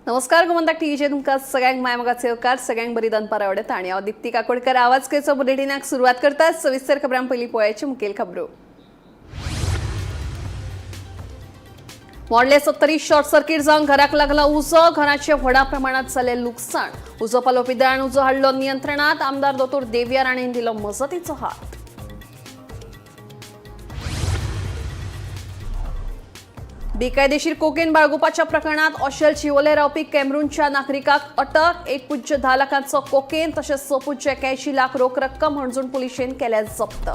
नमस्कार गोमंतक टीव्हीचे तुमका सगळ्यांक मायमोगाचे उपकार सगळ्यांक बरी दनपार आवडत आणि हांव दीप्ती काकोडकर आवाज केचो बुलेटिनाक सुरुवात करतात सविस्तर खबरां पयलीं पळोवयाच्यो मुखेल खबरो। मोडले 70 शॉर्ट सर्किट जावन घराक लागला उजो, घराचे व्हडा प्रमाणात जाले लुकसाण। उजो पालोवपी दळान उजो हाडलो नियंत्रणात, आमदार दोतोर देविया राणेन दिलो मजतीचो हात। बेकायदेशीर कोकेन बाळगुपाच्या प्रकरणात ऑशेल चिवोले रावपी कॅमरूनच्या नागरिकाक अटक। 1.10 लाखांचो कोकेन तशेंच 6.81 लाख रोख रक्कम हणजूण पुलिशेन केल्या जप्त।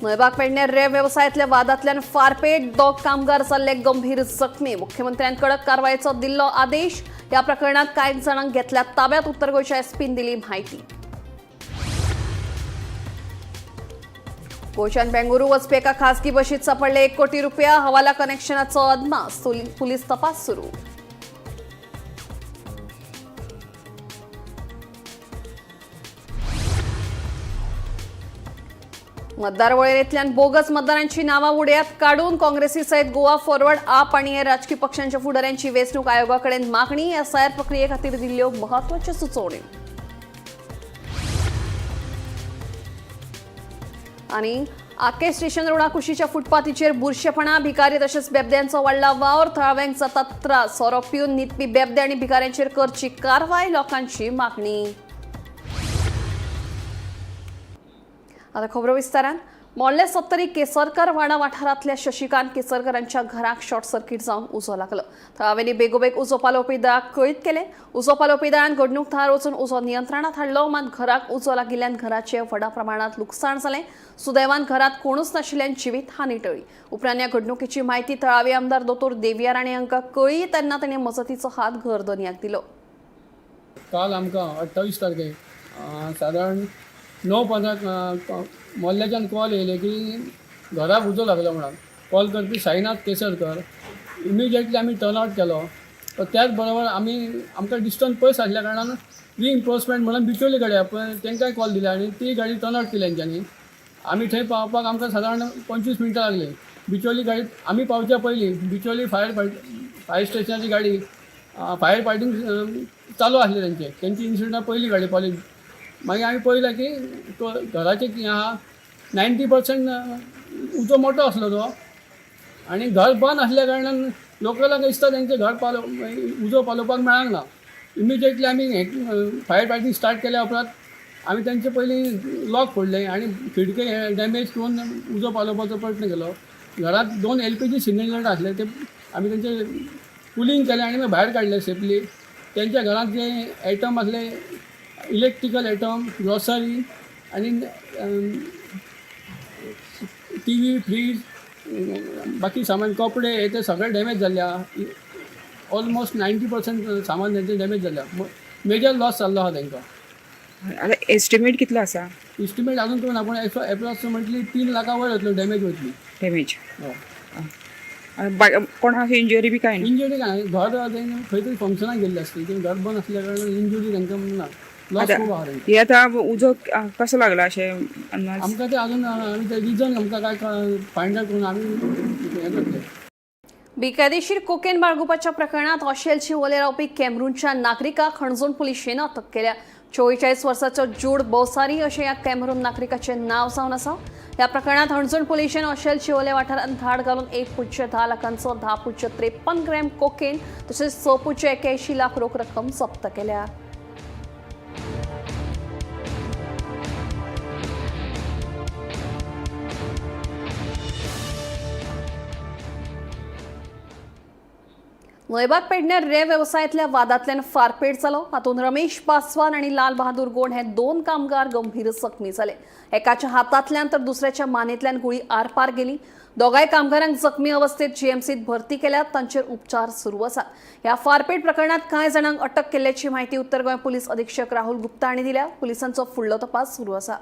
नळबाग पेडणेर रेंव वेवसायांतल्या वादांतल्यान फारपेट, दोग कामगार जाल्ले गंभीर जखमी। मुख्यमंत्र्यान कडक कारवायेचो दिल्लो आदेश। ह्या प्रकरणात कांय जाणांक घेतल्या ताब्यात, उत्तर गोंयच्या एसपीन दिली म्हायती। गोंयच्यान बेंगळुरू वचपी एका खासगी बशीत सापडले 1 कोटी रुपया, हवाला कनेक्शनाचो अदमास, पुलीस तपास सुरू। मतदार वळेरेंतल्यान बोगस मतदारांची नावां उडयात काडून काँग्रेसी सयत गोवा फॉरवर्ड, आप आनी हेर राजकीय पक्षांच्या फुडाऱ्यांची वेंचणूक आयोगाकडेन मागणी। एसआयआर प्रक्रिये खातीर दिल्ल्यो म्हत्वाच्यो सुचोवण्यो। आनी आके स्टेशन रोडा कुशीच्या फुटपाथीचेर बुरशेपणा, भिकारी तशेंच बेबद्यांचो वाडला वावर, थळाव्यांक जाता त्रास, सोरो पिवन न्हिदपी बेबदे आनी भिकाऱ्यांचेर करची कारवाय, लोकांची मागणी। आता खबरो विस्तारान। मोडले 70 केसरकर वाडा वाठारांतल्या शशिकांत केसरकरांच्या घराक शॉर्ट सर्किट जावन उजो लागलो। थळावेली बेगोबेग उजो पालोवपी दळाक कळीत केले। उजो पालोवपी दळान घडणूक थळार वचून उजो नियंत्रणात हाडलो, मात घराक उजो लागिल्ल्यान घराचे व्हडा प्रमाणात लुकसाण जालें। सुदैवान घरात कोणूच नाशिल्ल्यान जिवीत हानी टळ्ळी। उपरांत ह्या घडणुकेची म्हायती थळावे आमदार दोतोर देविया राणे हांकां कळ्ळी, तेन्ना ताणें मजतीचो हात घर दोनयाक दिलो। काल आमकां 28 तारखेक साधारण 9:15 मोहल्ल्याच्यान कॉल येयले की घराक उजो लागलो म्हणून। कॉल करपी साईनाथ केसरकर। इमिजिएटली आमी टर्न आउट केलो, पण त्याच बरोबर आमकां डिस्टन्स पयस आसल्या कारणान रिइन्फोर्समेंट म्हणून बिचोली गाडी पळय तांकांय कॉल दिले आनी ती गाडी टर्न आउट केली तेंच्यांनी। आमी थंय पावपाक आमकां साधारण 25 मिनटां लागली। बिचोली गाडी आमी पावच्या पयलीं बिचोली फायर स्टेशनाची गाडी फायर फायटींग चालू आसली तेंची इन्सिडंटा पयली गाडी पावली। मागीर आमी पळयलें की तो घराचे कितें आहा 90% उजो मोठो आसलो तो, आनी घर बंद आसल्या कारणान लोकलांक दिसता तेंचें घर उजो पालोवपाक मेळांक ना। इमिजिएटली आमी फायर फायटींग स्टार्ट केल्या उपरांत आमी तेंचे पयलीं लॉक फोडले आनी खिडकी डॅमेज करून उजो पालोवपाचो प्रयत्न केलो। घरांत 2 LPG सिलिंडर आसले, ते आमी तेंचे पुलिंग केलें आनी मागीर भायर काडले सेफली। तेंच्या घरांत जे आयटम आसले, इलेक्ट्रिकल आयटम, ग्रॉसरी आनी TV, फ्रीज, बाकी सामान, कपडे हे ते सगळे डॅमेज जाल्ले आहा। ऑलमोस्ट 90% सामान तेंचें डॅमेज जाल्लें आहा। मेजर लॉस जाल्लो आहा तांकां। आता एस्टिमेट कितलो आसा? इस्टिमेट अजून करून पूण एप्रॉक्सिमेटली 3 लाखा वयर वतलो डॅमेज वतली। डॅमेज हय। कोणाक इंजरी बी काय ना? इंजुरी काय, घर खंय तरी फंक्शनाक गेल्ले आसतली, ते घर बंद आसल्या कारणान इंजुरी तांकां ना। लॉस खूब आहा तांकां। हे आता उजो कसो लागला अशें अंदाज? आमकां ते अजून आमी ते रिजन आमकां काय फायंड आउट करून आमी हें करतले। बेकायदेशीर कोकेन बाळगुपाच्या प्रकरणात ऑशेल चिवोले रावपी कॅमरूनच्या नागरिकाक हणजूण पुलिशेन अटक केल्या। 44 वर्साचो जूड बोसारी अशें ह्या कॅमरून नागरिकाचें नांव जावन आसा। ह्या प्रकरणात हणजूण पुलिशेन ऑशेल चिवोले वाठारांत धाड घालून 1.10 लाखांचो 10.53 ग्रॅम कोकेन तशेंच 6.81 लाख रोख रक्कम जप्त केल्या। नळबाग पेडणेर रेंव वेवसायांतल्या वादांतल्यान फारपेट जालो। हातूंत रमेश पासवान आनी लाल बहादूर गोंड हे 2 कामगार गंभीर जखमी जाले। एकाच्या हातांतल्यान तर दुसऱ्याच्या मानेंतल्यान गुळी आरपार गेली। दोगांय कामगारांक जखमी अवस्थेत जीएमसीत भरती केल्यात, तांचेर उपचार सुरू आसात। ह्या फारपेट प्रकरणात कांय जाणांक अटक केल्ल्याची म्हायती उत्तर गोंय पुलीस अधीक्षक राहुल गुप्ता हांणी दिल्या। पुलिसांचो फुडलो तपास सुरू आसा।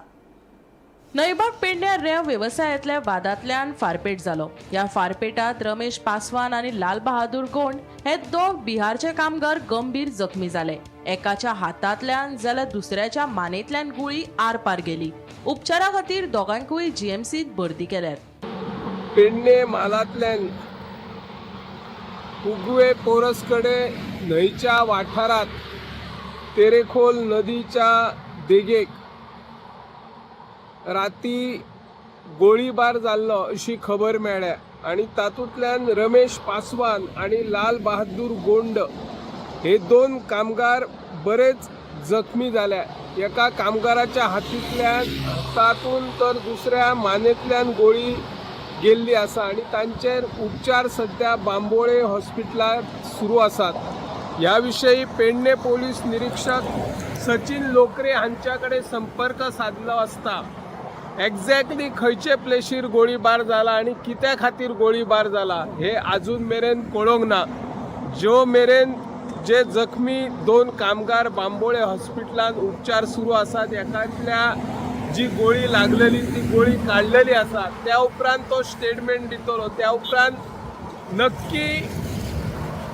नळबाग पेडणेर रेंव वेवसायांतल्या वादांतल्यान फारपेट जालो। ह्या फारपेटात रमेश पासवान आनी लाल बहादूर गोंड हे 2 बिहारचे कामगार गंभीर जखमी जाले। एकाच्या हातांतल्यान जाल्यार दुसऱ्याच्या मानेंतल्यान गुळी आरपार गेली। उपचारा खातीर दोगांकूय जीएमसीत भरती केल्यात। पेडणे म्हालांतल्यान उगवे पोरसकडे न्हंयच्या वाठारात तेरेखोल नदीच्या देगेक राती गोळीबार जाल्लो अशी खबर मेळ्ळ्या आणि तातूंतल्यान रमेश पासवान आणि लाल बहादूर गोंड हे 2 कामगार बरेच जखमी जाल्या. एका कामगाराच्या हातींतल्यान तातूंत तर दुसऱ्या मानेंतल्यान गोळी गेल्ली आसा आणि तांचेर उपचार सध्या बांबोळे हॉस्पिटलांत सुरू आसात. ह्या विशयी पेडणे पोलीस निरीक्षक सचिन लोकरे हांच्या कडेन संपर्क साधलो असता एक्झॅक्टली खंयचे प्लेसीर गोळीबार जाला आणि कित्या खातीर गोळीबार जाला हे अजून मेरेन कळोंक ना. ज्यो मेरेन जे जखमी 2 कामगार बांबोळे हॉस्पिटलांत उपचार सुरू आसात एकांतल्या जी गोळी लागलेली ती गोळी काडलेली आसा त्या उपरांत तो स्टेटमेंट दितलो. त्या उपरांत नक्की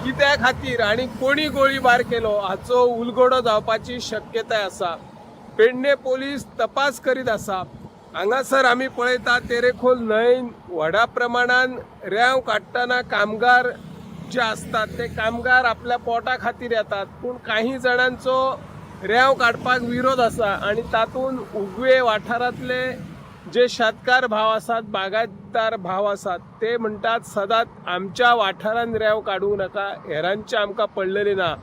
कित्या खातीर आणि कोणी गोळीबार केलो हाचो उलगडो जावपाची शक्यताय आसा. पेडणे पोलीस तपास करीत आसा. हांगासर आमी पळयता तेरेखोल न्हंयन व्हडा प्रमाणान रेंव काडटना कामगार जे असतात ते कामगार आपल्या पोटा खातीर येतात पूण काही जाणांचो रेंव काडपाक विरोध आसा आणि तातूंत उगवे वाठारांतले जे शेतकार भाव आसात बागायतदार भाव आसात ते म्हणटात सदांच आमच्या वाठारांत रेंव काडूंक नाका हेरांचे आमकां पडलेली ना.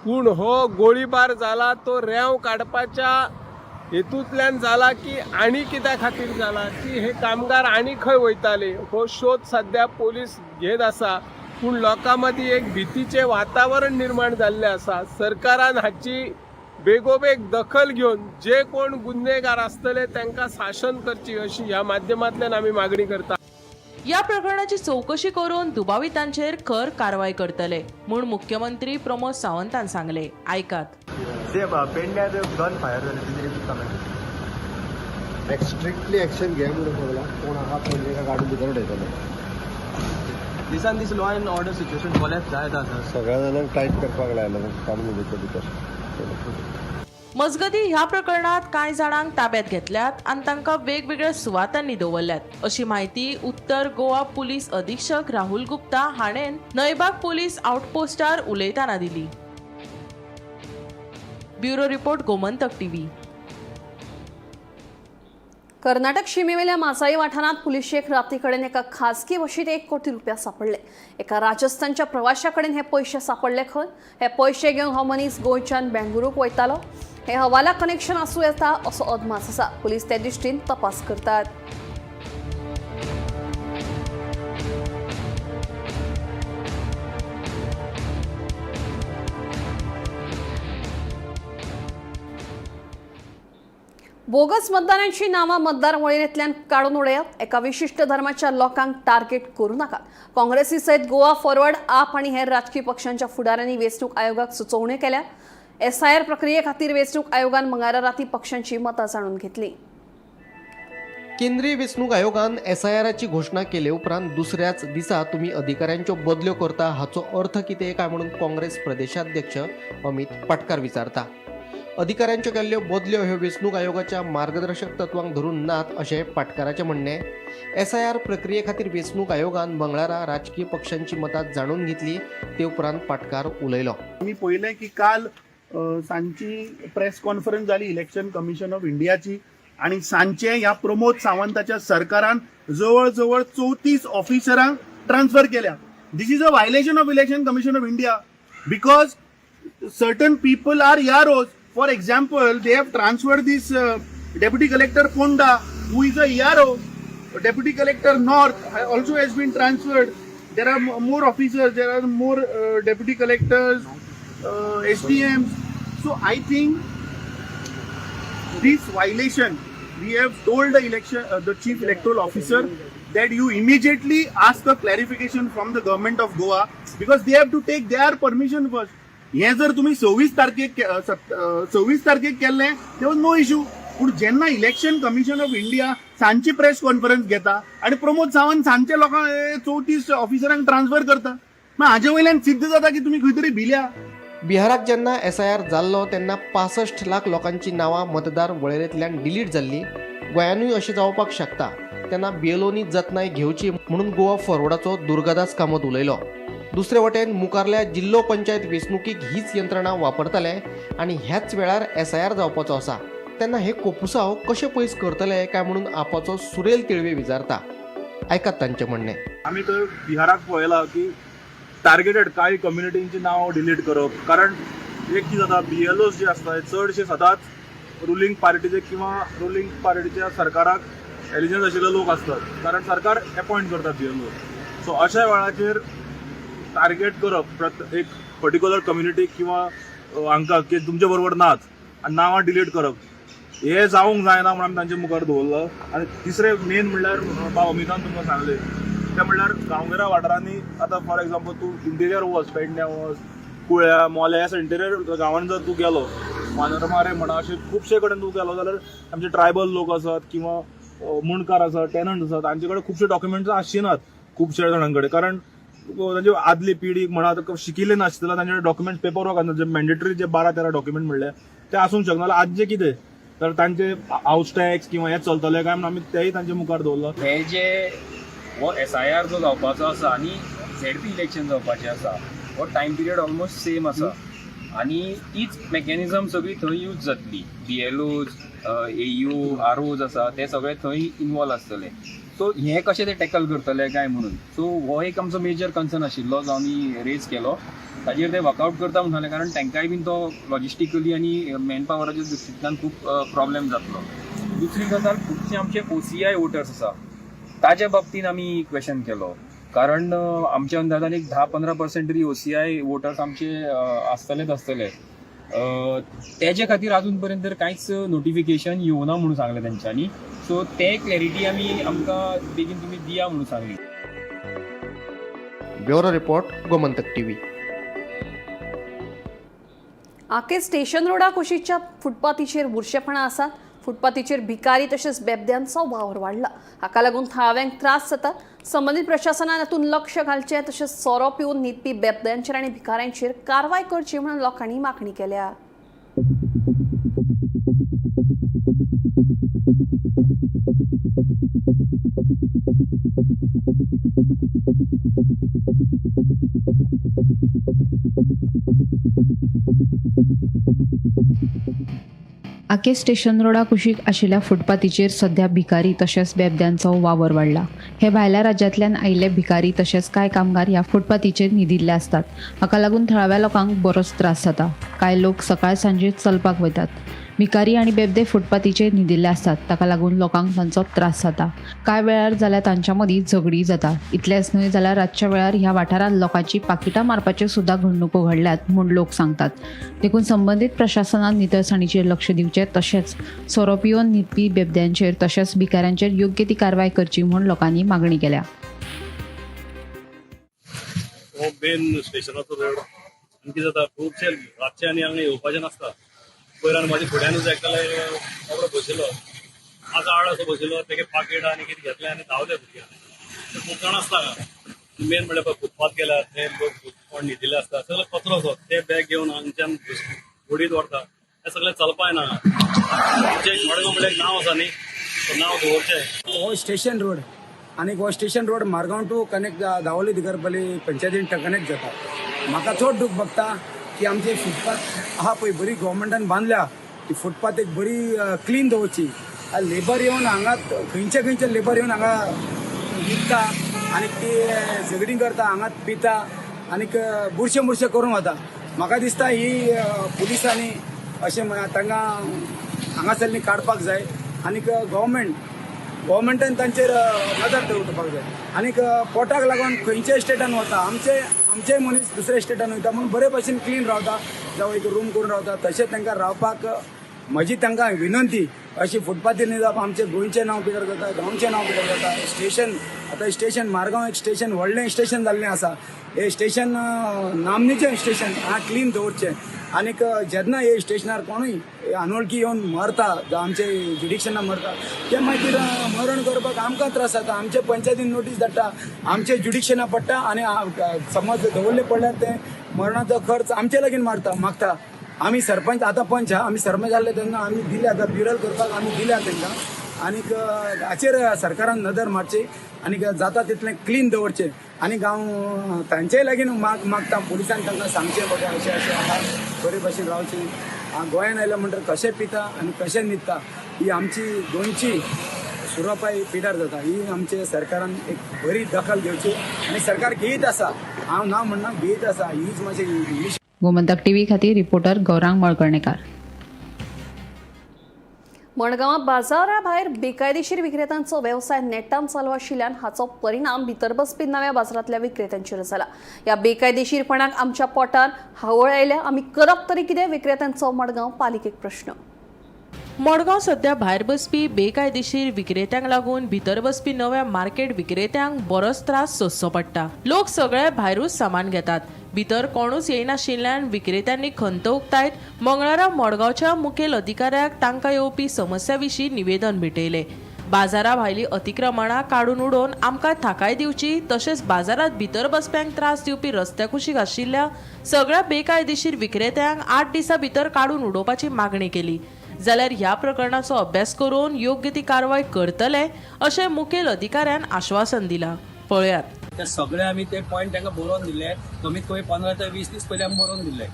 पूण हो गोळीबार जाला तो रेंव काडपाच्या हेतूंतल्यान जाला की आनी कित्या खातीर जाला की हे कामगार आनी खंय वयताले हो शोध सध्या पोलीस घेत आसा. पूण लोकां मदीं एक भितीचें वातावरण निर्माण जाल्लें आसा. सरकारान हाची बेगोबेग दखल घेवन जे कोण गुन्हेगार आसतले तांकां शासन करची अशी ह्या माध्यमांतल्यान आमी मागणी करता. या प्रकरणाची चौकशी करून दुबावितांचेर खर कारवाई करतले म्हूण मुख्यमंत्री प्रमोद सावंतान सांगले. आयकात. पेडण्यात गन फायर जालें स्ट्रिक्टली एक्शन घे म्हणून सगळा कोण आहा पडले का गाडी भितर उडयतले. दिसान दीस लॉ अँड ऑर्डर सिच्युएशन कोल्याप जायत आसा. सगळ्या जाणांक टायट करपाक लायला कानून भितर. मजगती ह्या प्रकरणात कांय जाणांक ताब्यात घेतल्यात आणि तांकां वेगवेगळ्या सुवातांनी दवरल्यात अशी माहिती उत्तर गोवा पुलीस अधीक्षक राहुल गुप्ता हाणेन नयबाग पुलीस आउटपोस्टार उलयतना दिली. Bureau report Gomantak TV. Karnataka शिमेवेल्या मासाई वाठारात पुलिशेक राती कडेन एका खाजगी बशीत 1 कोटी रुपया सापडले. एका राजस्थानच्या प्रवाशा कडेन हे पैसे सापडले खंय. हे पैसे घेवन हो मनीस गोंयच्यान बेंगळुरूक वयतालो. हे हवाला कनेक्शन आसूं येता असो अदमास आसा. पुलीस ते दिश्टीन तपास करतात. बोगस मतदारांची नावां मतदार वळेरेंतल्यान काडून उडयात. एका विशिष्ट धर्माच्या लोकांक टार्गेट करूं नाका. काँग्रेसी सयत गोवा फॉरवर्ड आप आनी हेर राजकीय पक्षांच्या फुडाऱ्यांनी वेंचणूक आयोगाक सुचोवण्यो केल्या. SIR प्रक्रिये खातीर वेंचणूक आयोगान मंगळारा राती पक्षांची मतां जाणून घेतली. केंद्रीय वेंचणूक आयोगान SIRची घोषणा केले उपरांत दुसऱ्याच दिसा तुम्ही अधिकाऱ्यांच्यो बदल्यो करता हाचो अर्थ कितें काय म्हणून काँग्रेस प्रदेशाध्यक्ष अमित पाटकार विचारता. अधिकाऱ्यांच्यो केल्ल्यो बदल्यो ह्यो वेंचणूक आयोगाच्या मार्गदर्शक तत्वांक धरून नात अशें पाटकाराचें म्हणणें. SIR प्रक्रिये खातीर वेंचणूक आयोगान मंगळारा राजकीय पक्षांची मतां जाणून घेतली ते उपरांत पाटकार उलयलो. मी पळयलें की काल सांची प्रेस कॉन्फरन्स जाली इलेक्शन कमिशन ऑफ इंडियाची आणि सांचे ह्या प्रमोद सावंताच्या सरकारान जवळ जवळ 34 ऑफिसरांक ट्रान्सफर केल्या. This is a violation of election commission of India because certain people are yaros. For example, they have transferred this deputy collector Ponda, who is a yaro. Deputy collector North also has been transferred. There are more officers. There are more deputy collectors, SDMs. So I think this violation, we have told the chief electoral officer that you immediately ask a clarification from the government of Goa because they have to take their permission first. हे जर तुम्ही 26 तारखेक केल्लें तेव्हा no issue. पूण जेन्ना election commission of India सांची press conference घेता आणि प्रमोद सावंत सांचे लोकांक 34 ऑफिसरांक ट्रान्सफर करता मग हाजे वयल्यान सिद्ध जाता की तुम्ही खंय तरी भिल्या. बिहाराक जेन्ना SIR जाल्लो तेन्ना 65 लाख लोकांची नावां मतदार वळेरेंतल्यान डिलीट जाल्ली. गोंयानूय अशें जावपाक शकता तेन्ना BLOनी जतनाय घेवची म्हणून गोवा फॉरवर्डाचो दुर्गादास कामत उलयलो. दुसरे वटेन मुखारल्या जिल्लो पंचायत वेंचणुकीक हीच यंत्रणा वापरतले आनी ह्याच वेळार SIR जावपाचो आसा तेन्ना हे कोपुसांव कशे पयस करतले काय म्हणून आपाचो सुरेल तिळवे विचारता. ऐकात तांचें म्हणणें. आम्ही तर बिहाराक पळयलां की टार्गेटेड कांय कम्युनिटींची नांव डिलीट करप. कारण एक कितें जाता, BLOs जे आसता चडशे सदांच रुलींग पार्टीचे किंवा रुलींग पार्टीच्या सरकाराक एलिजन्स आशिल्ले लोक आसतात, कारण सरकार अपॉयंट करता BLO. सो अशा वेळाचेर टार्गेट करप एक पर्टिक्युलर कम्युनिटी किंवा हांकां की तुमचे बरोबर नात आनी नांवां डिलीट करप हे जावंक जायना म्हणून आमी तांचे मुखार दवरलो. आनी तिसरे मेन म्हणल्यार बाब अमितान तुमकां सांगलें ते म्हणल्यार गांवगिऱ्या वाठारांनी आतां फॉर एग्जाम्पल तूं इंटिरियर वच, पेडण्या वच, कुळ्या, मोल्या ह्या इंटिरियर गांवांत जर तूं गेलो, मानोरमारे म्हणा अशे खुबशे कडेन तूं गेलो जाल्यार आमचे ट्रायबल लोक आसात किंवा मुणकार आसात, टॅनंट आसात, तांचे कडेन खुबशे डॉक्युमेंट्स आसचिनात खुबशे जाणां कडेन. कारण तांचे आदली पिढी म्हणा शिकिल्ले नासतना तांचे डॉक्युमेंट पेपर वर्क आसता, जे मॅन्डेटरी जे 12-13 डॉक्युमेंट म्हणले ते आसूंक शकना. जाल्यार आज जे कितें तर तांचे हाऊस टॅक्स किंवा हे चलतले काय म्हणून आमी तेय तांचे मुखार दवरलो. हे जे हो SIR जो जावपाचो आसा आनी ZP इलेक्शन जावपाचें आसा हो टायम पिरियड ऑलमोस्ट सेम आसा आनी तीच मेकॅनिझम सगळी थंय यूज जातली. BLOs, AU, ROs आसा ते सगळे थंय इनवॉल्व आसतले. सो हे कशें ते टॅकल करतले काय म्हणून. सो हो एक आमचो मेजर कन्सर्न आशिल्लो जो आमी रेज केलो. ताजेर ते वर्कआउट करता म्हणटाले, कारण तांकांय बीन तो लॉजिस्टिकली आनी मॅनपावराच्या दृश्टींतल्यान खूब प्रॉब्लेम जातलो. दुसरी गजाल, खुबशे आमचे OCI वोटर्स आसा ताच्या बाबतींत आमी क्वेश्चन केलो. कारण आमच्या अंदाजान एक 10-15% तरी OCI वोटर्स आमचे आसतले. तेजे खातीर अजून पर्यंत तर कांयच नोटिफिकेशन येवना म्हणून सांगलें तेंच्यांनी. सो ते क्लॅरिटी आमकां बेगीन तुमी दिया म्हणून Sangli. Bureau report, Gomantak TV. आखे स्टेशन रोडा कुशीच्या फुटपाथीचेर बुरशेपणां आसात. फुटपाथीचेर भिकारी तशेंच बेबद्यांचो वावर वाडला. हाका लागून थळाव्यांक त्रास जातात. संबंधीत प्रशासनान हातूंत लक्ष घालचें तशेंच सोरो पिवन न्हिदपी बेबद्यांचेर आनी भिकाऱ्यांचेर कारवाय करची म्हणून लोकांनी मागणी केल्या. आके स्टेशन रोडा कुशीक आशिल्ल्या फुटपाथीचेर सध्या भिकारी तशेंच बेबद्यांचो वावर वाडला. हे भायल्या राज्यांतल्यान आयिल्ले भिकारी तशेंच कांय कामगार ह्या फुटपाथीचेर न्हिदिल्ले आसतात. हाका लागून थळाव्या लोकांक बरोच त्रास जाता. कांय लोक सकाळ सांजे चलपाक वयतात. भिकारी आनी बेबदे फुटपाथीचेर न्हिदिल्ले आसतात. ताका लागून लोकांक तांचो त्रास जाता. कांय वेळार जाल्यार तांच्या मदीं झगडी जाता. इतलेंच न्हय जाल्यार रातच्या वेळार ह्या वाठारांत लोकांची पाकिटां मारपाच्यो सुद्दां घडणुको घडल्यात म्हूण लोक सांगतात. देखून संबंधीत प्रशासनान नितळसाणीचेर लक्ष दिवचें तशेंच सोरो पिवन न्हिदपी बेबद्यांचेर तशेंच भिकाऱ्यांचेर योग्य ती कारवाय करची म्हूण लोकांनी मागणी केल्या. हो मेन स्टेशनाचो रोड कितें जाता, खुबशे रातचे आनी हांगा येवपाचें नासता. पयल्यान म्हाज्या फुड्यानूच एकल्यार बाबडो बशिल्लो, आज आड असो बशिल्लो, तेगे पाकीट आनी कितें घेतलें आनी धांवले भुरग्यां. खूब जाण आसता हांगा. मेन म्हणल्यार पळय फुटपाथ गेल्यार ते लोक कोण न्हिदिल्ले आसता, सगळे कचरो असो ते बॅग घेवन हांगच्यान गुडीत व्हरता. हे सगळें चलपाक येना. आमचें मडगांव म्हणल्यार एक नांव आसा न्ही, तो नांव दवरचें. हो स्टेशन रोड आनी हो station road Margao to connect Davorlim Dicarpale पंचायतीन कनेक्ट जाता. म्हाका चड दूख भोगता की आमची फुटपाथ आहा पळय बरी गव्हर्मेंटान बांदल्या, ती फुटपाथ एक बरी क्लीन दवरची. लेबर येवन हांगा खंयचे लेबर येवन हांगा विकता आनी ती झगडीं करता, हांगा पिता आनीक बुरशे करून वता. म्हाका दिसता ही पुलिसांनी अशें तांकां हांगासरलीं काडपाक जाय आनीक गव्हर्मेंटान तांचेर नजर दवरपाक जाय. आनीक पोटाक लागून खंयच्याय स्टेटान वता, आमचे मनीस दुसऱ्या स्टेटान वयता म्हणून बरे भशेन क्लीन रावता, जावं एक रूम करून रावता. तशें तांकां रावपाक म्हजी तांकां विनंती. अशी फुटपाथीर न्ही जावप आमचे गोंयचें नांव पिड्यार जाता, गांवचें नांव पिड्यार जाता. स्टेशन मारगांव एक स्टेशन व्हडलें स्टेशन जाल्लें आसा. हे स्टेशन नामनेचें स्टेशन हांगा क्लीन दवरचें. आनीक जेन्ना हे स्टेशनार कोणूय अनवळखी येवन मरता, जावं आमचे ज्युडिक्शनां मरता, ते मागीर मरण करपाक आमकां त्रास जाता. आमचे पंचायतीन नोटीस धाडटा, आमचे ज्युडिक्शनां पडटा आनी समज दवरले पडल्यार ते मरणाचो खर्च आमचे लागीं मागता. आमी सरपंच, आतां पंच आमी सरपंच जाल्ले तेन्ना आमी दिले, आतां ब्युरल करपाक आमी दिल्या तांकां. आनीक हाचेर सरकारान नदर मारची आनीक जाता तितलें क्लीन दवरचें. आनी हांव तांचेय लागीं मागता पुलिसान तांकां सांगचें बाबा अशें अशें आहा बरे भशेन रावचें. गोंयान आयल्या म्हणटर कशें पिता आनी कशें न्हिदता ही आमची गोंयची सुरपाय पिड्यार जाता. ही आमच्या सरकारान एक बरी दखल घेवची आनी सरकार घेयत आसा. हांव ना म्हणना घेयत आसा. हीच मातशी इंग्लीश. गोमंतक टीव्ही खातीर रिपोर्टर गौरांग मळकर्णेकार. मडगांवां बाजारा भायर बेकायदेशीर विक्रेत्यांचो वेवसाय नेटान चालू आशिल्ल्यान हाचो परिणाम भितर बसपी नव्या बाजारांतल्या विक्रेत्यांचेर जाला. ह्या बेकायदेशीरपणाक आमच्या पोटार हावळ आयल्या. आमी करप तरी कितें? विक्रेत्यांचो मडगांव पालिकेक प्रश्न. मडगांव सध्या भायर बसपी बेकायदेशीर विक्रेत्यांक लागून भितर बसपी नव्या मार्केट विक्रेत्यांक बरोच त्रास सोंसचो पडटा. लोक सगळे भायरूच सामान घेतात. भितर कोणूच येयनाशिल्ल्यान विक्रेत्यांनी खंत उक्तायत. मंगळारा मडगांवच्या मुखेल अधिकाऱ्याक तांकां येवपी समस्या विशीं निवेदन भेटयलें. बाजारा भायली अतिक्रमणां काडून उडोवन आमकां थाकाय दिवची तशेंच बाजारात भितर बसप्यांक त्रास दिवपी रस्त्या कुशीक आशिल्ल्या सगळ्या बेकायदेशीर विक्रेत्यांक 8 दिसां भितर काडून उडोवपाची मागणी केली. जाल्यार ह्या प्रकरणाचो अभ्यास करून योग्य ती कारवाय करतले अशें मुखेल अधिकाऱ्यान आश्वासन दिलां. पळयात. ते सगळे आमी ते पॉयंट तांकां बरोवन दिले. कमीत कमी 15 ते 20 दीस पयलीं आमी बरोवन दिले.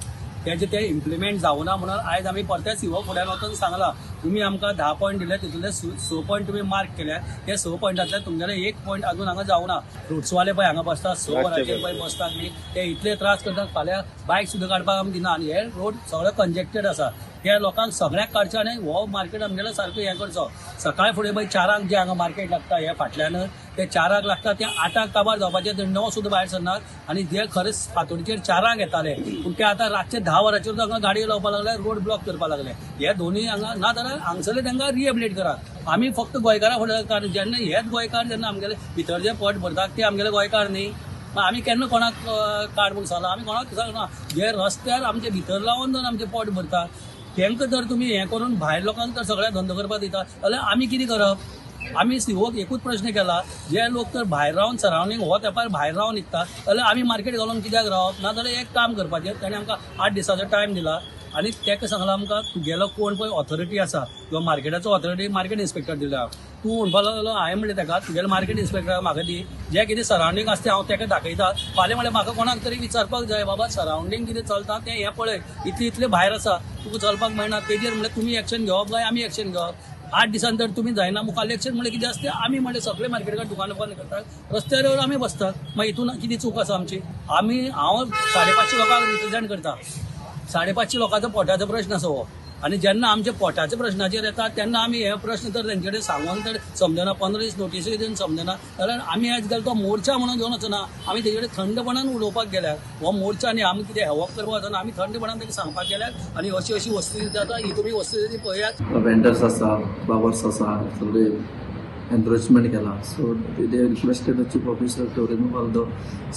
ते इम्प्लिमेंट जावना म्हणून आयज आमी परते सीओ फुड्यान वचून सांगला तुमी आमकां 10 पॉयंट दिले तितूंतले 6 पॉयंट तुमी मार्क केल्या. हे 6 पॉयंटांतले तुमगेले 1 पॉयंट अजून हांगा जावना. फ्रुट्सवाले पळय हांगा बसतात 6 वरांचेर पळय बसतात न्ही ते इतले त्रास करतात. फाल्यां बायक सुद्दां काडपाक आमी दिना आनी हे रोड सगळे कंजेक्टेड आसा. त्या लोकांक सगळ्याक काडचे आनी हो मार्केट आमगेलो सारको हें करचो. सकाळी फुडें पळय 4 जे हांगा मार्केट लागता हे फाटल्यान ते 4 लागता ते 8 काबार जावपाचे ते 9 सुद्दां भायर सरनात. आनी जे खरेंच फातोडीचेर 4 येताले पूण ते आतां रातचे 10 वरांचेर हांगा गाडयो लावपाक लागले. रोड ब्लॉक करपाक लागले. हे दोनूय हांगा ना जाल्यार हांगसरले तांकां रिहेबिलिटेट करात. आमी फक्त गोंयकारां फुडें जेन्ना हेच गोंयकार जेन्ना आमगेले भितर जे पोट भरतात ते आमगेले गोंयकार न्ही. आमी केन्ना कोणाक काड म्हूण सांगला. आमी कोणाक सांगना. जे रस्त्यार आमचे भितर लावन जावन आमचे पोट भरतात तांकां जर तुमी हें करून भायर लोकांक तर सगळ्या धंदो करपाक दिता जाल्यार आमी कितें करप? आमी सीओक एकूच प्रश्न केला जे लोक तर भायर रावन सरावंडींग हो तेंपार भायर रावन निघतात जाल्यार आमी मार्केट घालून कित्याक रावप? ना जाल्यार एक काम करपाचें. ताणें आमकां 8 दिसाचो टायम दिला आनी ताका सांगला आमकां तुगेलो कोण पळय ऑथॉरिटी आसा किंवा मार्केटाचो ऑथॉरिटी मार्केट इन्स्पेक्टर दिला. तूं म्हणपाक लागलो हांवें म्हणलें ताका तुगेलो मार्केट इन्स्पेक्टर म्हाका दी. जे कितें सरावंडींग आसा तें हांव ताका दाखयता. फाल्यां म्हणल्यार म्हाका कोणाक तरी विचारपाक जाय बाबा सरावंडींग कितें चलता तें हें पळय इतले भायर आसा तुका चलपाक मेळना. तेजेर म्हणल्यार तुमी एक्शन घेवप काय आमी एक्शन घेवप? 8 दिसान तर तुमी जायना मुखार इलेक्शन म्हणल्यार कितें आसता आमी म्हणलें सगळे मार्केटार दुकानां बंद करतात. रस्त्यार आमी बसतात. मागीर हितून कितें चूक आसा आमची? हांव 550 लोकांक रिप्रेझेंट करता. 550 लोकांचो पोटाचो प्रश्न आसा हो. आनी जेन्ना आमच्या पोटाच्या प्रश्नाचेर येतात तेन्ना आमी हे प्रश्न तर तेंचे कडेन सांगून तर समजना 15 दीस नोटीसूय दिवन समजना जाल्यार आमी आयज गेलो तो मोर्चा म्हणून घेवन वचना. आमी तेजे कडेन थंडपणान उलोवपाक गेल्यार हो मोर्चा न्ही आमी कितें हेवप करपाक वचना. आमी थंडपणान ताका सांगपाक गेल्यार आनी अशी अशी वस्तू जाता ही तुमी वस्तू पळयात. वेंडर्स आसा फ्लावर्स आसा सगळे एनरोचमेंट केला. So they requested the chief officer to remove all the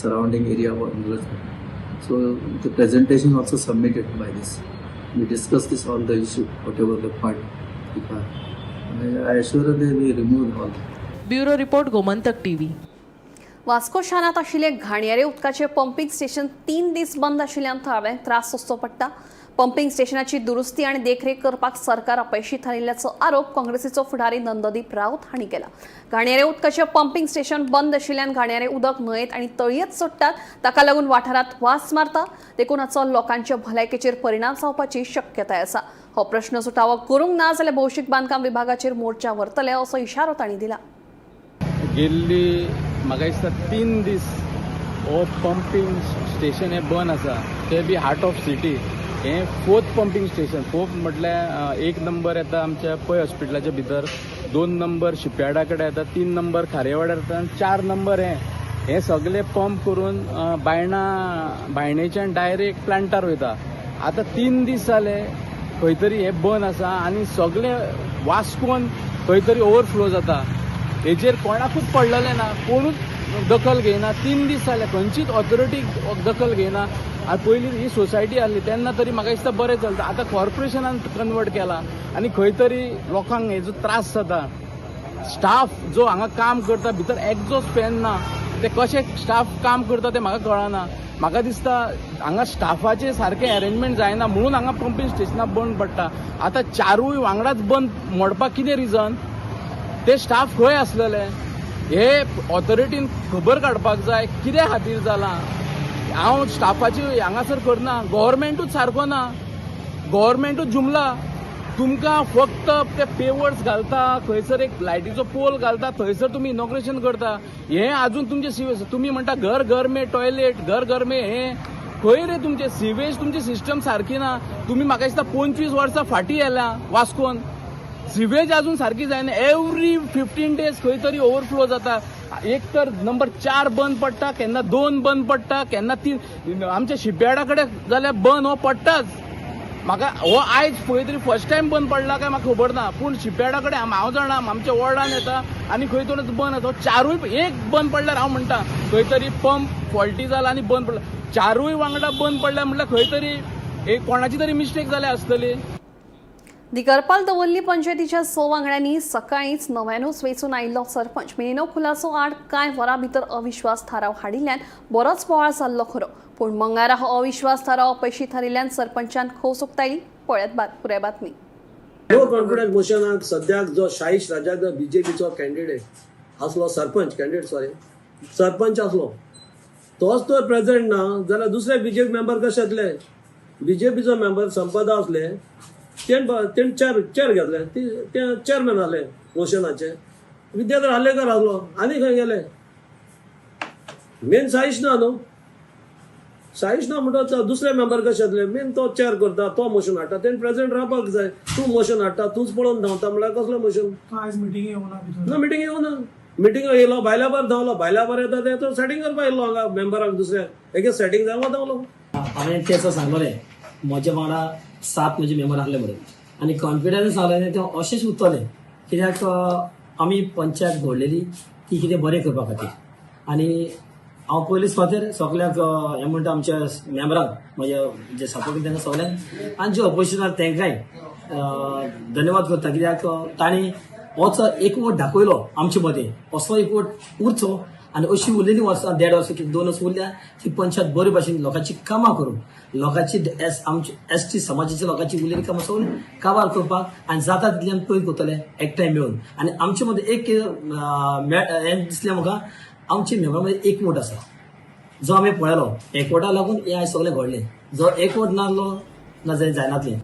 surrounding area for encroachment. So the presentation also submitted by this. We discussed this all the issue, whatever the point. I assure that we remove all. Bureau report Gomantak TV. Vasco शारांत आशिल्ले घाणयारे उदकाचे pumping station 3 दीस बंद आशिल्ल्यान थळाव्यांक त्रास सोंसचो पडटा. Pumping स्टेशनाची दुरुस्ती आनी देखरेख करपाक सरकार अपयशी थारिल्ल्याचो आरोप काँग्रेसीचो फुडारी नंददीप राऊत हांणी केला. घाणयारे उदकाचे पंपिंग स्टेशन बंद आशिल्ल्यान घाणयारे उदक न्हंयेत आनी तळयेत सोडटात. ताका लागून वाठारांत वास मारता. देखून हाचो लोकांच्या भलायकेचेर परिणाम जावपाची शक्यताय आसा. हो प्रश्न सुटावो करूंक ना जाल्यार भौशीक बांदकाम विभागाचेर मोर्चा व्हरतले असो इशारो तांणी दिला. गेल्ली म्हाका दिसता 3 दीस हो पंपिंग स्टेशन हें बंद आसा. ते बी हार्ट ऑफ सिटी. हें 4th पंपिंग स्टेशन. 4th म्हटल्यार 1 नंबर येता आमच्या पै हॉस्पिटलाच्या भितर, 2 नंबर शिपयार्डा कडेन येता, 3 नंबर खारेवाड्यार येता आनी 4 नंबर हें सगळे पंप करून बायणेच्यान डायरेक्ट प्लांटार वयता. आतां 3 दीस जाले खंय तरी हें बंद आसा आनी सगळे वास्कोन खंय तरी ओवरफ्लो जाता. हेजेर कोणाकूच पडलेलें ना. कोणूच दखल घेयना. 3 दीस जाले खंयचीच ऑथॉरिटी दखल घेयना. आनी पयलीं ही सोसायटी आहली तेन्ना तरी म्हाका दिसता बरें चलता. आतां कॉर्पोरेशनान कन्वर्ट केला आनी खंय तरी लोकांक हेजो त्रास जाता. स्टाफ जो हांगा काम करता भितर एक्झॉस्ट फॅन ना. ते कशे स्टाफ काम करता ते म्हाका कळना. म्हाका दिसता हांगा स्टाफाचे सारके अरेंजमेंट जायना म्हणून हांगा पंपिंग स्टेशनां बंद पडटा. आतां 4य वांगडाच बंद मोडपाक कितें रिजन? ते स्टाफ खंय आसलेले? हे ऑथॉरिटीन खबर काडपाक जाय कित्या खातीर जालां. हांव स्टाफाची हांगासर करना, गव्हर्मेंटूच सारको ना, गव्हर्मेंटूच जुमला. तुमकां फक्त ते पेवर्ड्स घालता, खंयसर एक लायटीचो पोल घालता, थंयसर तुमी इनॉग्रेशन करता. हे अजून तुमचे तुमी म्हणटा घर घर में टॉयलेट, घर घर में हे खंय रे तुमचे सिवेज, तुमची सिस्टम सारकी ना. तुम्ही म्हाका दिसता 25 वर्सां फाटीं येयला वास्कोन, सिवेज अजून सारकी जायना. एवरी 15 days खंय तरी ओव्हरफ्लो जाता. एक तर नंबर 4 बंद पडटा, केन्ना 2 बंद पडटा, केन्ना 3. आमच्या शिपयार्डा कडेन जाल्यार बंद हो पडटाच. म्हाका हो आयज पळय तरी फर्स्ट टायम बंद पडला काय म्हाका खबर ना, पूण शिपयार्डा कडेन हांव जाणा आमच्या वॉर्डान येता आनी खंय तरी बंद येता. 4य एक बंद पडल्यार हांव म्हणटा खंय तरी पंप फॉल्टी जाला आनी बंद पडला. 4य वांगडा बंद पडल्या म्हटल्यार खंय तरी कोणाची तरी मिस्टेक जाल्या आसतली. दिगरपाल दवल्ली पंचायतीच्या 6 वांगड्यांनी सकाळीच नव्यानूच वेचून आयिल्लो सरपंच मिलिंद खुलासो आड कांय वरां भितर अविश्वास थाराव हाडिल्ल्यान बरोच बोवाळ जाल्लो खरो. पूण मंगळारा हो अविश्वास थाराव अपेशी थारिल्ल्यान सरपंचान खोस उक्तायली. पळयात पुराय बातमी. नो कॉन्फिडन्स मोशनाक सद्याक जो शाहीश राजाक बीजेपीचो कॅन्डिडेट आसलो, सरपंच आसलो, तोच तर प्रेझेंट ना जाल्यार दुसरे बीजेपी मेंबर कशे येतले. बीजेपीचो मेंबर संपदा असले, तेण चेअर घेतले, ते चेअरमॅन आले मोशनाचे. विद्याधर हार्लेकर आसलो, आनी खंय गेले. मेन साईश ना न्हू, साईश ना म्हणटा दुसरे मेंबर कशे येतले. मेन तो चेअर करता, तो मोशन हाडटा, तेण प्रेझेंट रावपाक जाय. तूं मोशन हाडटा, तूंच पळोवन धांवता म्हळ्यार कसलो मोशन. मिटींग येवना. मिटींग येयलो, भायल्या भायर धांवलो, भायल्या भायर येता ते तो सेटिंग करपाक येयलो हांगा मेंबराक दुसऱ्या एके सेटिंग जावं धांवलो. हांवें तेच सांगलें म्हज्या वांगडा 7 म्हजे मेंबर आसले म्हणून, आनी कॉन्फिडन्स आसलें ते अशेंच उरतलें, कित्याक आमी पंचायत घडलेली ती कितें बरें करपा खातीर. आनी हांव पयलींच खातीर सगळ्याक हें म्हणटा आमच्या मेंबरांक, म्हज्या जे सपोर्ट तांकां सगळ्यांक, आनी जे ऑपोजिशनाक तांकांय धन्यवाद करता, कित्याक तांणी होच एकवट दाखयलो आमचे मदें. असो एकवट उरचो आनी अशी उरलेली वर्सां 1.5 वर्सां 2 वर्स उरल्या ती पंचायत बरे भाशेन लोकांची कामां करून, लोकांची आमची एसटी समाजाच्या लोकांची उरलेली कामां सगळी काबार करपाक आनी जाता तितल्यान पळय करतले एकठांय मेळून. आनी आमचे मदें एक हें दिसलें म्हाका, आमचे मेंबरा मदें एकवट आसा जो आमी पळयलो. एकवटा लागून हें आयज सगळें घडलें. जो एकवट नासलो ना जायनातलें.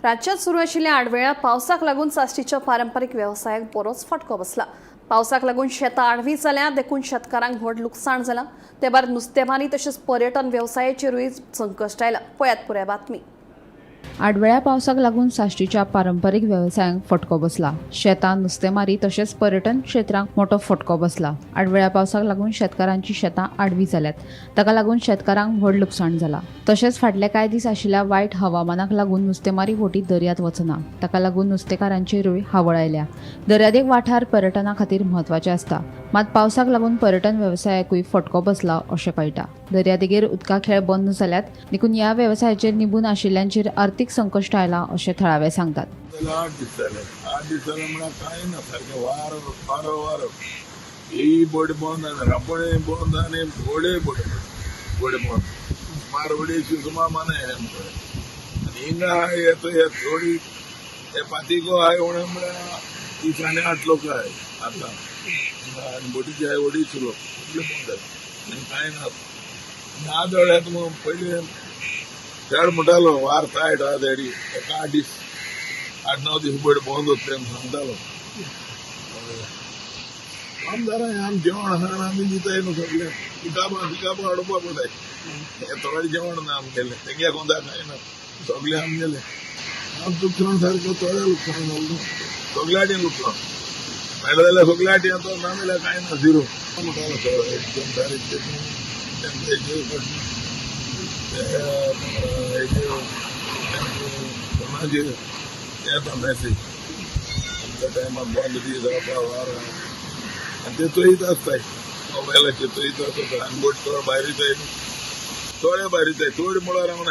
राज्यात सुरू आशिल्ल्या आडवेळा पावसाक लागून साश्टीच्या पारंपारीक वेवसायाक बरोच फटको बसला. पावसाक लागून शेतां आडवी जाल्यात, देखून शेतकारांक व्हड लुकसाण जालां. ते भायर नुस्तेमारी तशेंच पर्यटन वेवसायाचेरूय संकश्ट आयला. पळयात पुराय बातमी. आडवेळ्या पावसाक लागून साश्टीच्या पारंपारीक वेवसायांक फटको बसला. शेतां, नुस्तेमारी तशेंच पर्यटन क्षेत्रांक मोठो फटको बसला. आडवेळ्या पावसाक लागून शेतकारांची शेतां आडवी जाल्यात, ताका लागून शेतकारांक व्हड लुकसाण जालां. तशेंच फाटले कांय दीस आशिल्ल्या वायट हवामानाक लागून नुस्तेमारी बोटी दर्यांत वचना, ताका लागून नुस्तेकारांचेरूय हावळ आयल्या. दर्यादेग वाठार पर्यटना खातीर म्हत्वाचे आसता, मात पावसाक लागून पर्यटन वेवसायाकूय फटको बसला अशें कळटा. दर्यादेगेर उदका खेळ बंद जाल्यात, देखून ह्या वेवसायाचेर निबून आशिल्ल्यांचेर आर्थीक संकश्ट आयलां अशें थळावे सांगतात. 8 दीस जाले म्हळ्यार कांय ना, सारकें वारो ही बोट बंद आनी रापणे बंद आनी बोडे बंद. मारवडी सुमा माने आनी हिंगा येता थोडी हे पातिको हाय उणे म्हळ्यार 30 आनी 8 लोक हाय आतां. आनी बोटीची हाय व्हडी सुरू बंद आनी कांय ना. आज वेळात मग पयलीं चड म्हणटालो वार टायट आहा देडी, 8-9 दीस बोट बंद उरतले सांगतालो. आमदारां आमी जेवण आसा आमी दिताय न्हू सगळे. पिकाबां हाडपा पडटाय. थोडे जेवण ना आमगेलें, तेंगे कोण दाखयना, सगळे आमगेले. आम लुकसाण सारको थोडे लुकसाण जालें, सगळ्याटी लुकसाण मेळ्ळें जाल्यार सगळ्याटी येता, ना जाल्यार कांय ना, झिरो म्हणटालो कोणाचे येता मॅसेज आमच्या टायमार बंद दीस जावपा वार आनी ते चोयत आसताय मोबायलाचेर चोयत आसता. आनी बोट चड भायर येताय, थोडे भायर येताय, थोडे म्हळ्यार हांव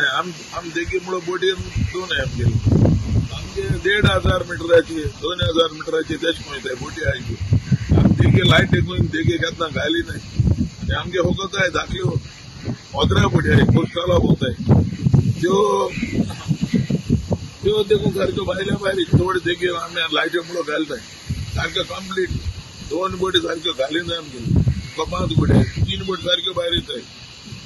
आमी देखी म्हळ्यार बोटीन 2 गेली आमगे 1,500 मिटराची 2,000 मिटराची तेच पळयताय बोटी आयची. आमी देखी लायट टेकून देखी घेतना घाली नाय आनी आमगे होकोताय धाकल्यो 15 बोटी आय पुस्तकाला भोंवताय त्यो देखून सारक्यो भायल्या भायर थोडे देखी आमी लायटी मुळो घालताय सारक्यो कंप्लीट 2 बोटी सारक्यो घालीन जाय आमगे 5 बोटी 3 बोटी सारक्यो भायर येताय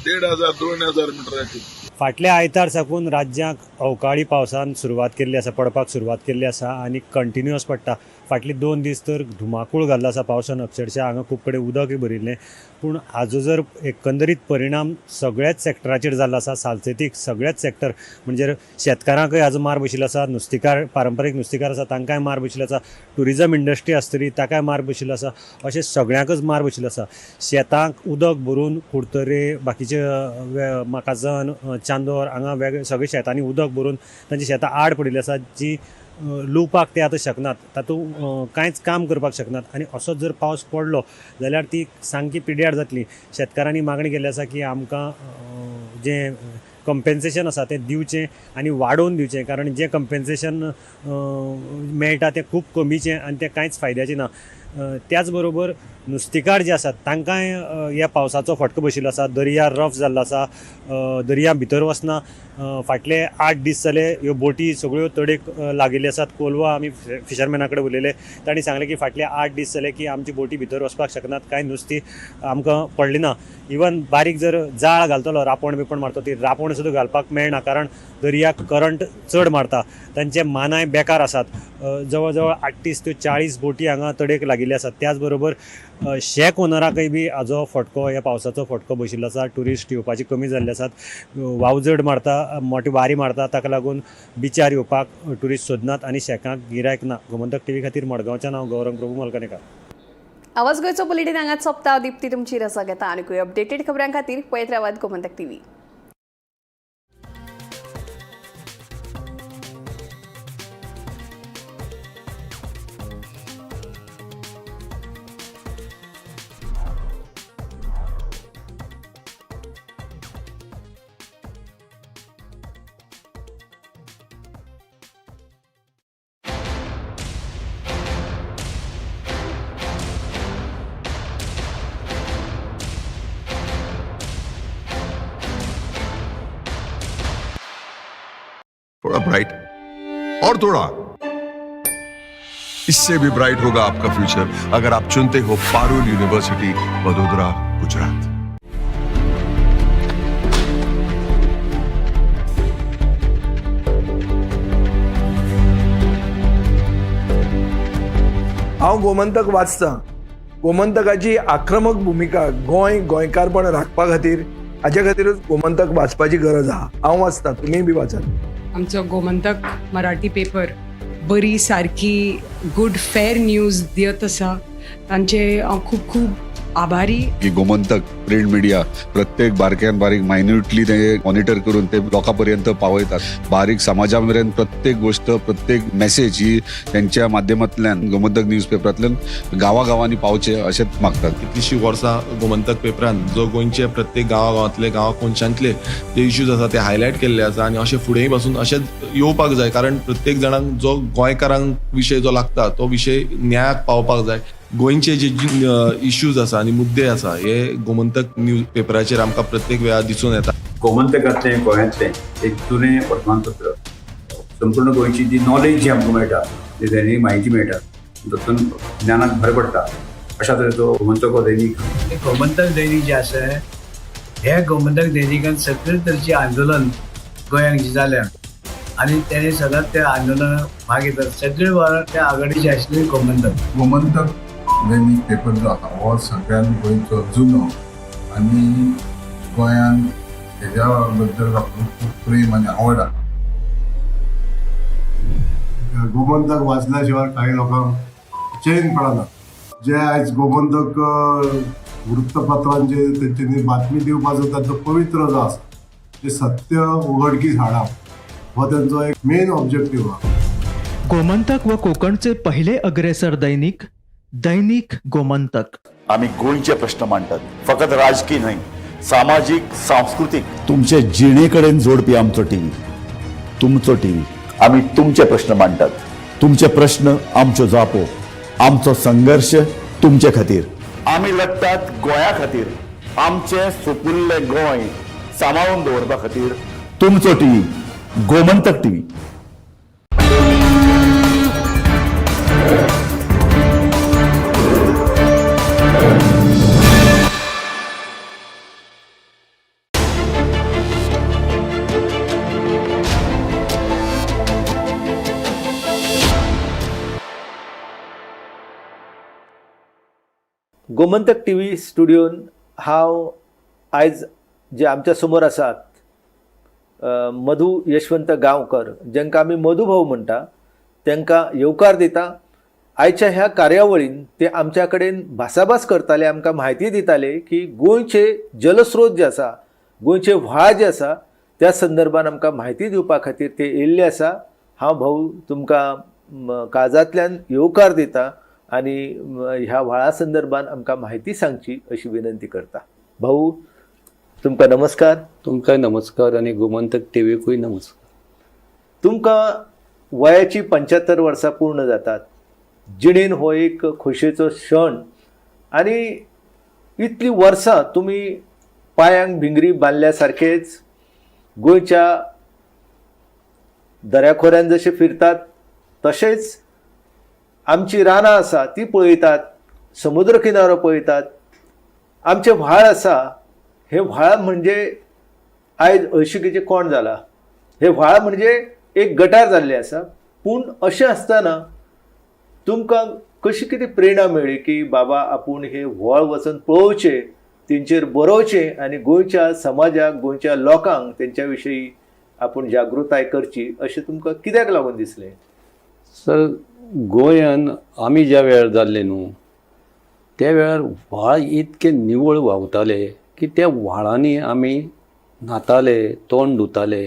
1,500-2,000 मिटराची. फाटल्या आयतार साकून राज्याक अवकाळी पावसान सुरवात केल्ली आसा, पडपाक सुरवात केल्ली आसा आनी कंटिन्युअस पडटा. फाटली 2 दीस तर धुमाकूळ घाल्लो आसा पावसान. अक्षरशः हांगा खूब कडेन उदकय भरिल्लें. पूण हाजो जर एकंदरीत परिणाम सगळ्याच सेक्टराचेर जाल्लो आसा, सालसेतीक सगळ्याच सेक्टर म्हणजे शेतकारांकय हाजो मार बशिल्लो आसा, नुस्तेकार पारंपारीक नुस्तेकार आसा तांकांय मार बशिल्लो आसा, टुरिजम इंडस्ट्री आसतली ताकाय मार बशिल्लो आसा, अशें सगळ्यांकच मार बशिल्लो आसा. शेतांक उदक भरून कुडतरे बाकीचे माकाजान चांदोर हांगा वेगळे सगळे शेतांनी उदक भरून तांची शेतां आड पडिल्ली आसा जी लुवपाक ते आतां शकनात, तातूंत कांयच काम करपाक शकनात. आनी असोच जर पावस पडलो जाल्यार ती सामकी पिड्यार जातली. शेतकारांनी मागणी केल्ली आसा की आमकां जें कंपेन्सेशन आसा तें दिवचें आनी वाडोवन दिवचें, कारण जें कंपेन्सेशन मेळटा तें खूब कमीचें आनी तें कांयच फायद्याचें ना. त्याच बरोबर नुस्तेकार जे आसात तांकांय ह्या पावसाचो फटको बशिल्लो आसा. दर्या रफ जाल्लो आसा, दर्या भितर वचना. फाटले 8 दीस जाले ह्यो बोटी सगळ्यो तडेक लागिल्ल्यो आसात. कोलवा आमी फिशरमॅना कडेन उलयले, तांणी सांगलें की फाटले 8 दीस जाले की आमची बोटी भितर वचपाक शकनात, कांय नुस्तीं आमकां पडली ना. इवन बारीक जर जाळ घालतलो, रापण बिपण मारता ती रापण सुद्दां घालपाक मेळना, कारण दर्याक करंट चड मारता. तांचे मानाय बेकार आसात. जवळ जवळ 38 ते 40 बोटी हांगा तडेक लागिल्ले आसात. त्याच बरोबर शेक ओनराकय बी हाजो फटको, ह्या पावसाचो फटको बशिल्लो आसा. ट्युरिस्ट येवपाची कमी जाल्ले आसात. वावजड मारता, मोठी वारी मारता, ताका लागून बिचार येवपाक ट्युरिस्ट सोदनात आनी शेकांक गिरायक ना. गोमंतक टीव्ही खातीर मडगांवच्यान हांव गौरंग प्रभू मलकणेकार. आवाज गोंयचो बुलेटीन हांगाच सोंपता. दिप्ती तुमची रजा घेता आनी अपडेटेड खबरां खातीर पळयत रावात गोमंतक टीव्ही. थोड़ा ब्राइट और थोड़ा, इससे भी ब्राइट होगा आपका फ्यूचर अगर आप चुनते हो पारुल यूनिवर्सिटी, वडोदरा, गुजरात. हांव गोमंतक वाचतां. गोमंतकाची आक्रमक भूमिका गोंयकारपण राखपा खातीर हाचे खातीरच गोमंतक वाचपाची गरज आहा. हांव वाचतां, तुमी बी वाचात. आमचो गोमंतक मराठी पेपर बरी सारकी गुड फेर न्यूज दियत आसा. तांचे हांव खूब खूब आभारी. की गोमंतक प्रिंट मिडिया प्रत्येक बारक्यान बारीक मायन्युटली ते मॉनिटर करून ते लोकांपर्यंत पावयतात. बारीक समाजा मेरेन प्रत्येक गोष्ट, प्रत्येक मेसेज ही त्यांच्या माध्यमांतल्यान गोमंतक न्यूज पेपरांतल्यान गांवागांवांनी पावचे अशेंच मागतात. कितलींशीं वर्सां गोमंतक पेपरान जो गोंयचे प्रत्येक गांवागांवांतले कोनशांतले जे इश्यूज आसा ते हायलायट केल्ले आसा आनी अशें फुडेंय पासून अशेंच येवपाक जाय, कारण प्रत्येक जाणांक जो गोंयकारांक विशय जो लागता तो विशय न्यायाक पावपाक जाय. गोंयचे जे इश्यूज आसा आनी मुद्दे आसा हे गोमंतक न्यूज पेपराचेर आमकां प्रत्येक वेळार दिसून येता. गोमंतकांतलें गोंयांतलें एक जुनें वर्तमानपत्र. संपूर्ण गोंयची जी नॉलेज जी आमकां मेळटा, जी दैनीक म्हायती मेळटा, तातूंत ज्ञानाक भर पडटा. अशा तरेचो गोमंतक हो दैनीक. गोमंतक दैनीक जे आसा हे गोमंतक दैनिकान सगळे तरेचें आंदोलन गोंयांत जी जाल्या आनी तेणे सदांच त्या आंदोलनाक भाग घेतात. सगळे वेळार त्या आघाडीचे आशिल्ले गोमंतक दैनीक पेपर जो आसा हो सगळ्यान गोंयचो जुनो आनी गोंयान हेज्या बद्दल म्हाका खूब प्रेम आनी आवड आसा. गोमंतक वाचल्या शिवाय काही लोकांक चैन पडना. जे आयज गोमंतक वृत्तपत्रांचे तेंच्यांनी बातमी दिवपाचो ताचो पवित्र जो आसा ते सत्य उघडकीस हाडप हो त्यांचो एक मेन ऑब्जेक्टिव्ह आसा. गोमंतक व कोकणचे पहिले अग्रेसर दैनिक दैनिक गोमंतक. आम्ही गोंयचे प्रश्न मांडटात, फकत राजकीय न्हय, सामाजिक सांस्कृतिक. तुमचे जिणेकडेन जोडपी आमचो टीव्ही, तुमचो टीव्ही. आम्ही तुमचे प्रश्न मांडटात. तुमचे प्रश्न आमच्यो जापो, आमचो संघर्ष तुमचे खातीर. आम्ही लढटात गोंया खातीर. आमचे सोपुल्ले गोंय सांबाळून दवरपा खातीर. तुमचो TV, Gomantak TV. Gomantak TV स्टुडिओन हांव आयज जे आमच्या समोर आसात मधू यशवंत गांवकर, जांकां आमी मधू भाऊ म्हणटा, तांकां येवकार दिता. आयच्या ह्या कार्यावळीन ते आमच्या कडेन भासाभास करताले, आमकां म्हायती दिताले की गोंयचे जलस्रोत जे आसा, गोंयचे व्हाळ जे आसा, त्या संदर्भान आमकां म्हायती दिवपा खातीर ते येयल्ले आसा. हांव भाऊ तुमकां काळजांतल्यान येवकार दिता आनी ह्या व्हाळा संदर्भान आमकां म्हायती सांगची अशी विनंती करता. भाऊ तुमकां नमस्कार. तुमकां नमस्कार आनी गोमंतक टीव्हीकूय नमस्कार. तुमकां वयाची 75 वर्सां पूर्ण जातात. जिणेन हो एक खोशयेचो क्षण आनी इतली वर्सां तुमी पांयांक भिंगरी बांदल्या सारकेच गोंयच्या दर्याखोऱ्यान जशे फिरतात तशेंच आमची रानां आसा ती पळयतात, समुद्र किनारो पळयतात, आमचे व्हाळ आसा. हे व्हाळ म्हणजे आयज हळशिकेचें कोण जाला, हे व्हाळ म्हणजे एक गटार जाल्ले आसा. पूण अशें आसतना तुमकां कशी कितें प्रेरणा मेळ्ळी की बाबा आपूण हे व्हाळ वचून पळोवचें, तेंचेर बरोवचें आनी गोंयच्या समाजाक, गोंयच्या लोकांक तेंच्या विशयी आपूण जागृताय करची, अशें तुमकां कित्याक लागून दिसलें? सर, गोंयान आमी ज्या वेळार जाल्ले न्हू, त्या वेळार व्हाळ इतके निवळ व्हांवताले की त्या व्हाळांनी आमी न्हाताले, तोंड धुताले.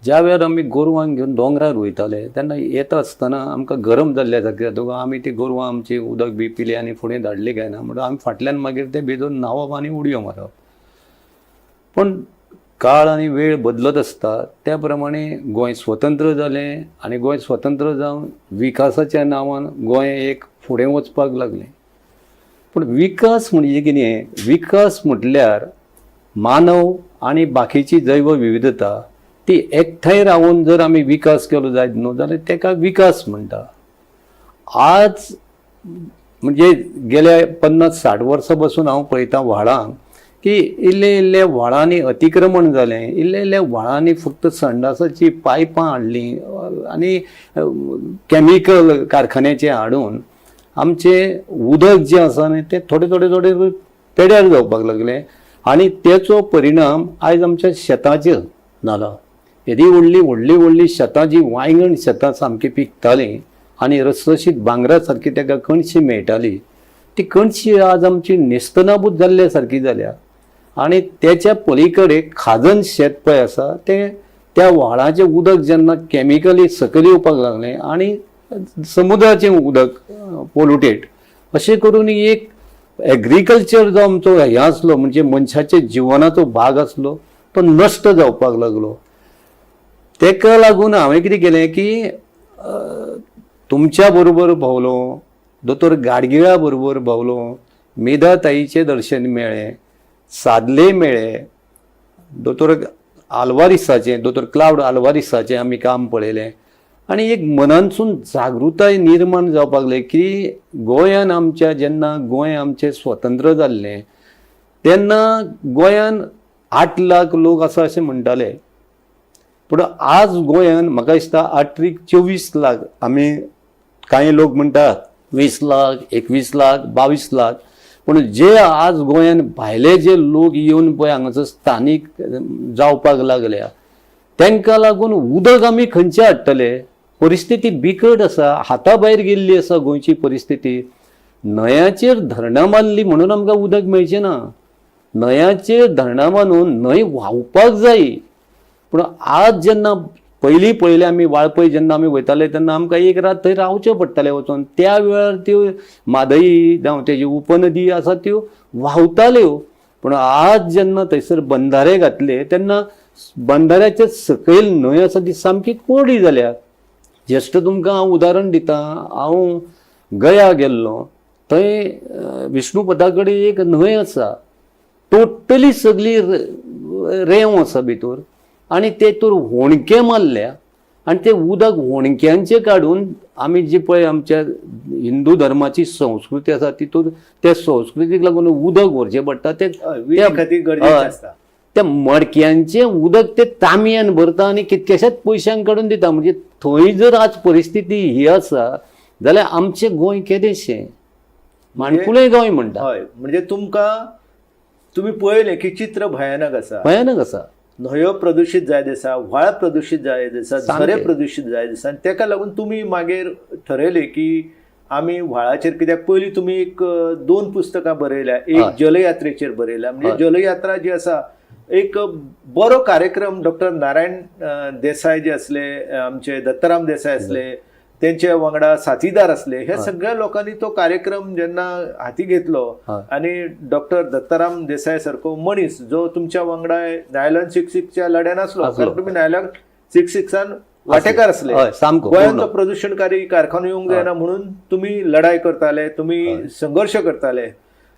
ज्या वेळार आमी गोरवांक घेवन दोंगरार वयताले तेन्ना येता आसतना आमकां गरम जाल्ल्या सारकें जाता. आमी ती गोरवां आमची उदक बी पिली आनी फुडें धाडली काय ना म्हणून आमी फाटल्यान मागीर ते भिजून न्हांवप आनी उडयो मारप. पण काळ आनी वेळ बदलत आसता त्या प्रमाणे गोंय स्वतंत्र जालें आनी गोंय स्वतंत्र जावन विकासाच्या नांवान गोंय एक फुडें वचपाक लागलें. पूण विकास म्हणजे कितें? विकास म्हटल्यार मानव आनी बाकीची जैव विविधता ती एकठांय रावून जर आमी विकास केलो जायत न्हू जाल्यार ताका विकास म्हणटा. आज म्हणजे गेल्या 50-60 वर्सां पासून हांव पळयतां व्हाळांक की इल्ले व्हाळांनी अतिक्रमण जालें, इल्ले व्हाळांनी फक्त संडासाची पायपां हाडलीं आनी कॅमिकल कारखान्याचे हाडून आमचें उदक जें आसा न्ही तें थोडे पेड्यार जावपाक लागलें आनी तेचो परिणाम आयज आमच्या शेताचेर जाला. येदी व्हडली शेतां जी वांयगण शेतां सामकी पिकतालीं आनी रसरशीत भांगरा सारकी ताका कणशी मेळटाली, ती कणशी आज आमची नेस्तनाबूत जाल्ल्या सारकी जाल्या. आनी तेच्या पलीकडे खाजन शेत पळय आसा तें त्या व्हाळाचें उदक जेन्ना कॅमिकली सकयल येवपाक लागलें आनी समुद्राचें उदक पोल्युटेड अशें करून एक एग्रीकल्चर जो आमचो हें आसलो म्हणजे मनशाच्या जिवनाचो भाग आसलो तो नश्ट जावपाक लागलो. तेका लागून हांवें कितें केलें की तुमच्या बरोबर भोंवलो, दोतोर गाडगिळा बरोबर भोंवलो, मेधा ताईचें दर्शन मेळ्ळें, सादले मेळ्ळे, दोतोर आल्वारिसाचें, दोतोर क्लावड आल्वारिसाचें आमी काम पळयलें आनी एक मनांतसून जागृताय निर्माण जावपाक लागली की गोंयान आमच्या जेन्ना गोंय आमचें स्वतंत्र जाल्लें तेन्ना गोंयान 8 लाख लोक आसा अशें म्हणटाले. पूण आज गोंयान म्हाका दिसता 24 लाख, आमी कांय लोक म्हणटात 20 लाख, 21 लाख, 22 लाख. पूण जे आज गोंयान भायले जे लोक येवन पळय हांगासर स्थानीक जावपाक लागल्या तांकां लागून उदक आमी खंयचे हाडटले? परिस्थिती बिकट आसा, हाता भायर गेल्ली आसा गोंयची परिस्थिती. न्हंयाचेर धरणां बांदली म्हणून आमकां उदक मेळचें ना. न्हंयाचेर धरणां बांदून न्हंय व्हांवपाक जाय. पूण आज जेन्ना पयलीं आमी वाळपय जेन्ना आमी वयताले तेन्ना आमकां एक रात थंय रावचें पडटालें वचून. त्या वेळार त्यो म्हादई जावं तेजी उपनदी आसा त्यो व्हांवताल्यो. पूण आज जेन्ना थंयसर बंधारे घातले तेन्ना बंधाऱ्याचे सकयल न्हंय आसा ती सामकी कोरडी जाल्या. जस्ट तुमकां हांव उदाहरण दितां, हांव गया गेल्लो, थंय विष्णुपदा कडेन एक न्हंय आसा, टोटली सगळी रेंव आसा भितर आनी तेतूर होणके मारल्या आनी ते उदक होणक्यांचे काडून आमी जी पळय आमच्या हिंदू धर्माची संस्कृती आसा तितूर त्या संस्कृतीक लागून उदक व्हरचें पडटा. ते त्या मडक्यांचे उदक ते तामयान भरता आनी कितकेशाच पयशांक काडून दिता. म्हणजे थंय जर आज परिस्थिती ही आसा जाल्यार आमचें गोंय केदेशें? माणकुलें गोंय म्हणटा. हय, म्हणजे तुम्ही पळयलें की चित्र भयानक आसा. भयानक आसा. न्हंयो प्रदूशीत जायत आसा, व्हाळ प्रदूशीत जायत आसा, सामकें. झरे प्रदूशीत जायत आसा, आनी तेका लागून तुमी मागीर ठरयलें की आमी व्हाळाचेर, कित्याक पयलीं तुमी एक 2 पुस्तकां बरयल्या. एक जलयात्रेचेर बरयल्या. म्हणजे जलयात्रा जी आसा एक बरो कार्यक्रम डॉक्टर नारायण देसाय जे असले, आमचे दत्तराम देसाय असले, त्यांचे वांगडा साथीदार असले, ह्या सगळ्या लोकांनी तो कार्यक्रम जेन्ना हाती घेतलो आणि डॉक्टर दत्ताराम देसाय सारको मनीस जो तुमच्या वांगडा न्यायालयान 6-6च्या लढ्यान असलो, कारण तुम्ही न्यायालयान 6-6 वांटेकार असले. गोंयांत तो प्रदूषणकारी कारखानो येवंक जायना म्हणून तुम्ही लढाई करताले, तुम्ही संघर्ष करताले.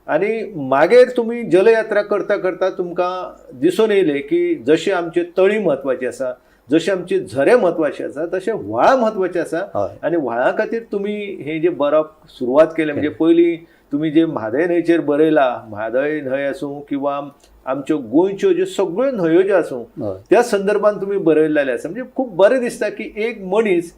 आणि मागीर तुम्ही जलयात्रा करता करता तुमकां दिसून येयलें की जशी आमची तळी म्हत्वाची आसा, जसे आमचे झरे महत्वाचे आसा, तसे व्हाळ महत्वाचे आसा. आणि व्हाळा खातीर तुम्ही हे जे बरोवप सुरवात केले. म्हणजे पयलीं तुम्ही जे म्हादय न्हंयचेर बरयला, म्हादय न्हंय आसूं किंवा आमच्यो गोंयच्यो ज्यो सगळ्यो न्हंयो ज्यो आसूं त्या संदर्भात तुम्ही बरयलेले आसा. म्हणजे खूब बरें दिसता की एक मनीस